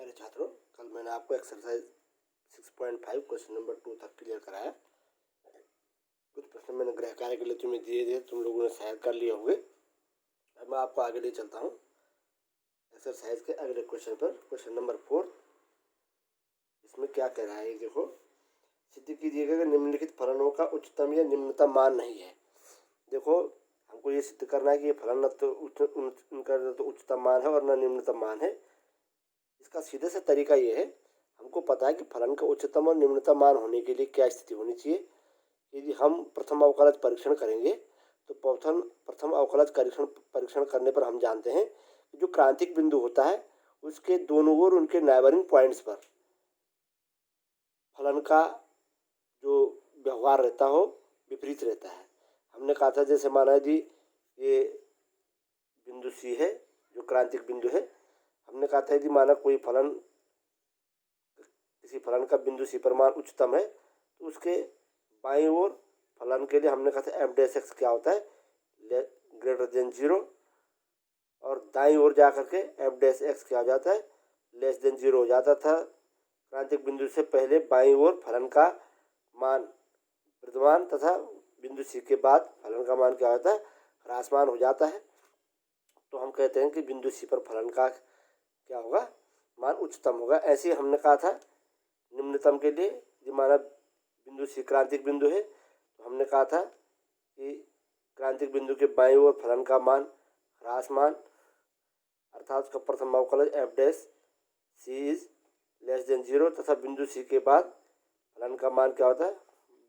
प्यारे छात्रों, कल मैंने आपको एक्सरसाइज 6.5 क्वेश्चन नंबर 2 तक क्लियर कराया। कुछ प्रश्न मैंने गृह कार्य के लिए तुम्हें दिए थे, तुम लोगों ने शायद कर लिए होंगे। अब मैं आपको आगे ले चलता हूँ एक्सरसाइज के अगले क्वेश्चन पर। क्वेश्चन नंबर 4, इसमें क्या कह रहा है देखो। सिद्ध कीजिएगा कि निम्नलिखित फलनों का उच्चतम या निम्नतम मान नहीं है। देखो, हमको ये सिद्ध करना है कि ये फलन न तो उनका न तो उच्चतम मान है और न निम्नतम मान है। इसका सीधे से तरीका ये है, हमको पता है कि फलन का उच्चतम और निम्नतम मान होने के लिए क्या स्थिति होनी चाहिए। यदि हम प्रथम अवकलज परीक्षण करेंगे तो प्रथम अवकलज परीक्षण करने पर हम जानते हैं कि जो क्रांतिक बिंदु होता है उसके दोनों ओर उनके नाइबरिंग पॉइंट्स पर फलन का जो व्यवहार रहता हो विपरीत रहता है। हमने कहा था, जैसे माना जी ये बिंदु सी है जो क्रांतिक बिंदु है। हमने कहा था यदि माना कोई फलन, किसी फलन का बिंदु सी पर मान उच्चतम है तो उसके बाईं ओर फलन के लिए हमने कहा था एफ डैश एक्स क्या होता है, ग्रेटर देन 0, और दाईं ओर जा करके एफ डैश एक्स क्या हो जाता है, लेस देन 0 हो जाता था। क्रांतिक बिंदु से पहले बाईं ओर फलन का मान विद्यमान तथा बिंदु सी के बाद फलन का मान क्या होता है, ह्रासमान हो जाता है। तो हम कहते हैं कि बिंदु सी पर फलन का क्या होगा, मान उच्चतम होगा। ऐसे ही हमने कहा था निम्नतम के लिए, यदि माना बिंदु सी क्रांतिक बिंदु है तो हमने कहा था कि क्रांतिक बिंदु के बाईं ओर फलन का मान ह्रासमान, अर्थात उसका प्रथम अवकलज f dash c is less than 0 तथा बिंदु सी के बाद फलन का मान क्या होता है,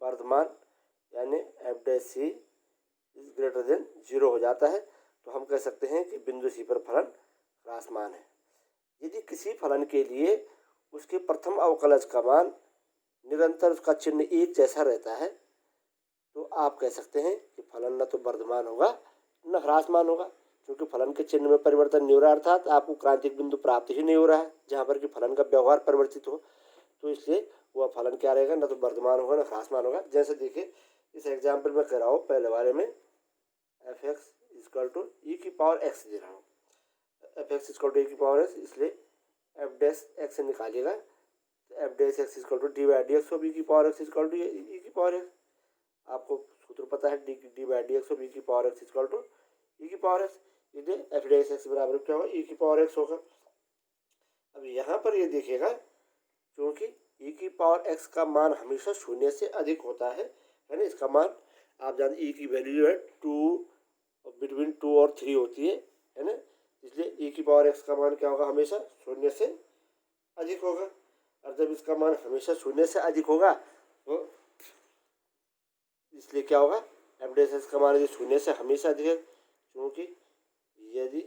वर्धमान, यानी f dash c is greater than 0 हो जाता है। तो हम कह सकते हैं कि बिंदु सी पर फलन ह्रासमान है। यदि किसी फलन के लिए उसके प्रथम अवकलज का मान निरंतर उसका चिन्ह एक जैसा रहता है तो आप कह सकते हैं कि फलन न तो वर्धमान होगा न ह्रासमान होगा, क्योंकि फलन के चिन्ह में परिवर्तन नहीं हो रहा, अर्थात आपको क्रांतिक बिंदु प्राप्त ही नहीं हो रहा है जहाँ पर कि फलन का व्यवहार परिवर्तित हो। तो इसलिए वह फलन क्या रहेगा, न तो वर्धमान होगा न ह्रासमान होगा। जैसे देखिए इस एग्जाम्पल में कह रहा हूँ, पहले वाले में f x equal to e की पावर एक्स दे रहा हूँ, f x equal to e की पावर एक्स, इसलिए एफ डैश एक्स से निकालिएगा तो f dash x equal to d by d x of e की power x equal to e की पावर एक्स। आपको सूत्र पता है, d by d x of e की power x equal to e की पावर एक्स, इसलिए f dash x बराबर क्या होगा, ई की पावर एक्स होगा। अब यहाँ पर ये देखिएगा, क्योंकि ई की पावर एक्स का मान हमेशा 0 से अधिक होता है ना। इसका मान आप जानते ई की वैल्यू है 2, बिटवीन 2 और 3 होती है ना। इसलिए ई की पावर एक्स का मान क्या होगा, हमेशा 0 से अधिक होगा। और जब इसका मान हमेशा 0 से अधिक होगा तो इसलिए क्या होगा, एफ डैश एक्स का मान यदि 0 से हमेशा अधिक है, क्योंकि यदि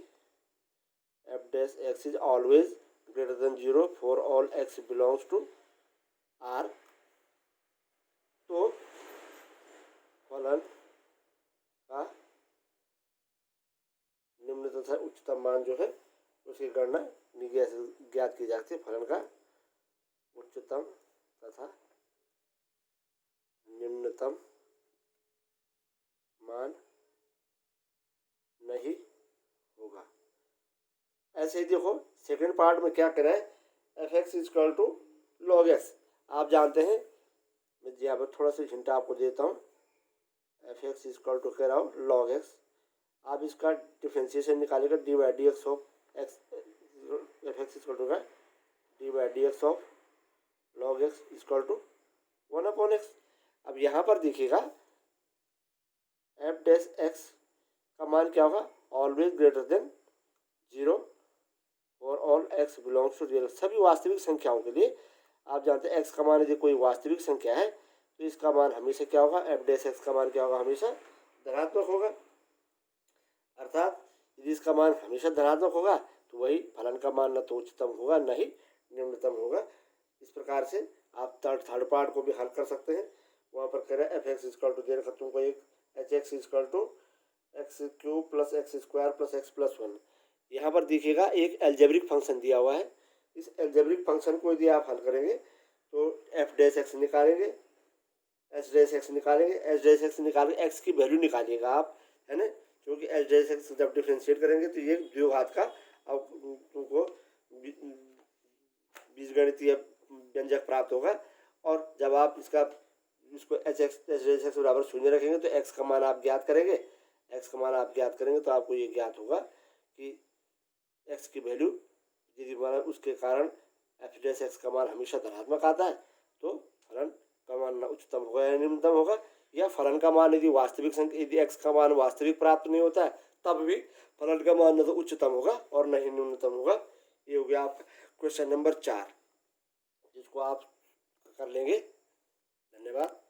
f dash x is always greater than 0 for all x belongs to R, तो फलन का निम्न तथा उच्चतम मान जो है उसकी गणना ज्ञात की जाती है। फलन का उच्चतम तथा निम्नतम मान नहीं होगा। ऐसे ही देखो सेकंड पार्ट में क्या करें, f x equal to log x. आप जानते हैं, मैं यहाँ पर थोड़ा सा हिंट आपको देता हूँ, एफ एक्स इजकल टू कह रहा हूँ लॉग एक्स। आप इसका डिफ्रेंशिएशन निकालेगा, d by d x of x, f x equal to का d by d x of log x equal to 1/x। अब यहाँ पर देखिएगा एफ डैश एक्स का मान क्या होगा, ऑलवेज ग्रेटर देन 0 और all x belongs to real. सभी वास्तविक संख्याओं के लिए आप जानते हैं एक्स का मान यदि कोई वास्तविक संख्या है तो इसका मान हमेशा क्या होगा, एफ डैश एक्स का मान क्या होगा, हमेशा धनात्मक होगा। अर्थात यदि इसका मान हमेशा धनात्मक होगा तो वही फलन का मान न तो उच्चतम होगा न ही निम्नतम होगा। इस प्रकार से आप थर्ड पार्ट को भी हल कर सकते हैं। वहाँ पर कह रहे हैं एफ एक्स इजकल टू दे रखा तुमको एक h x equal to x cube plus x square plus x plus 1। यहाँ पर देखिएगा एक एल्जेब्रिक फंक्शन दिया हुआ है। इस एल्जेब्रिक फंक्शन को यदि आप हल करेंगे तो एफ डैश एक्स निकालेंगे, एच डैश एक्स निकालेंगे, एच डैश एक्स निकाल के एक्स की वैल्यू निकालिएगा आप, है ना। क्योंकि एच डैश एक्स जब डिफ्रेंशिएट करेंगे तो ये द्विघात का अब तुमको बीजगणितीय व्यंजक प्राप्त होगा। और जब आप इसको HX बराबर 0 रखेंगे तो x का मान आप ज्ञात करेंगे। x का मान आप ज्ञात करेंगे तो आपको ये ज्ञात होगा कि x की वैल्यू यदि माना उसके कारण f' का मान हमेशा धनात्मक आता है तो फलन का मान उच्चतम होगा या निम्नतम होगा, या फलन का मान यदि वास्तविक संख्या यदि x का मान वास्तविक प्राप्त नहीं होता है तब भी फलन का मान न तो उच्चतम होगा और न ही न्यूनतम होगा। ये हो गया आपका क्वेश्चन नंबर 4, जिसको आप कर लेंगे। धन्यवाद।